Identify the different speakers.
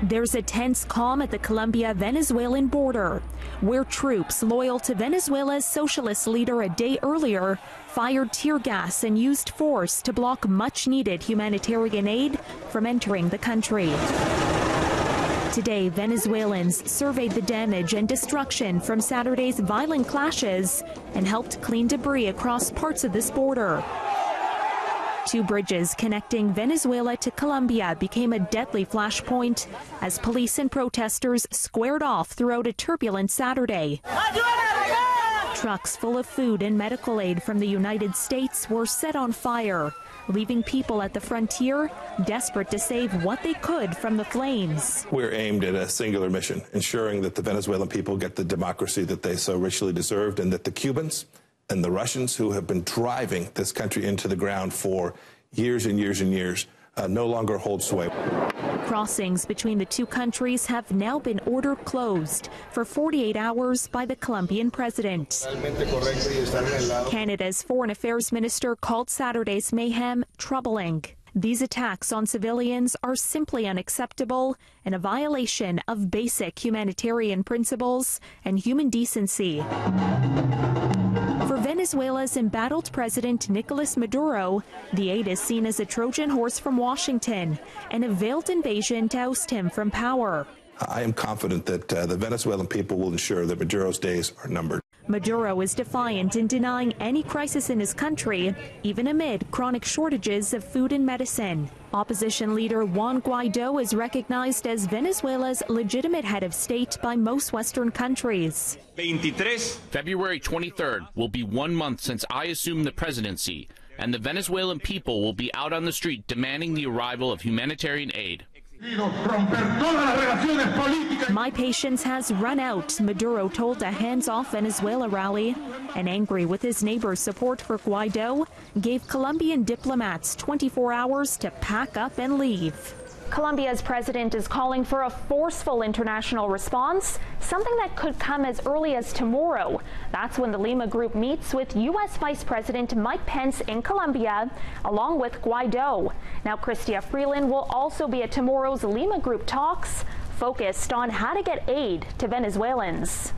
Speaker 1: There's a tense calm at the Colombia-Venezuelan border, where troops loyal to Venezuela's socialist leader a day earlier fired tear gas and used force to block much-needed humanitarian aid from entering the country. Today, Venezuelans surveyed the damage and destruction from Saturday's violent clashes and helped clean debris across parts of this border. Two bridges connecting Venezuela to Colombia became a deadly flashpoint as police and protesters squared off throughout a turbulent Saturday. Trucks full of food and medical aid from the United States were set on fire, leaving people at the frontier desperate to save what they could from the flames.
Speaker 2: We're aimed at a singular mission, ensuring that the Venezuelan people get the democracy that they so richly deserved, and that the Cubans and the Russians, who have been driving this country into the ground for years and years and years, no longer hold sway.
Speaker 1: Crossings between the two countries have now been ordered closed for 48 hours by the Colombian president. Canada's Foreign Affairs Minister called Saturday's mayhem troubling. These attacks on civilians are simply unacceptable and a violation of basic humanitarian principles and human decency. For Venezuela's embattled President Nicolás Maduro, the aid is seen as a Trojan horse from Washington, and a veiled invasion to oust him from power.
Speaker 2: I am confident that the Venezuelan people will ensure that Maduro's days are numbered.
Speaker 1: Maduro is defiant in denying any crisis in his country, even amid chronic shortages of food and medicine. Opposition leader Juan Guaido is recognized as Venezuela's legitimate head of state by most Western countries.
Speaker 3: February 23rd will be 1 month since I assumed the presidency, and the Venezuelan people will be out on the street demanding the arrival of humanitarian aid.
Speaker 1: My patience has run out, Maduro told a hands-off Venezuela rally, and angry with his neighbor's support for Guaido, gave Colombian diplomats 24 hours to pack up and leave. Colombia's president is calling for a forceful international response, something that could come as early as tomorrow. That's when the Lima Group meets with U.S. Vice President Mike Pence in Colombia, along with Guaido. Now, Chrystia Freeland will also be at tomorrow's Lima Group talks, focused on how to get aid to Venezuelans.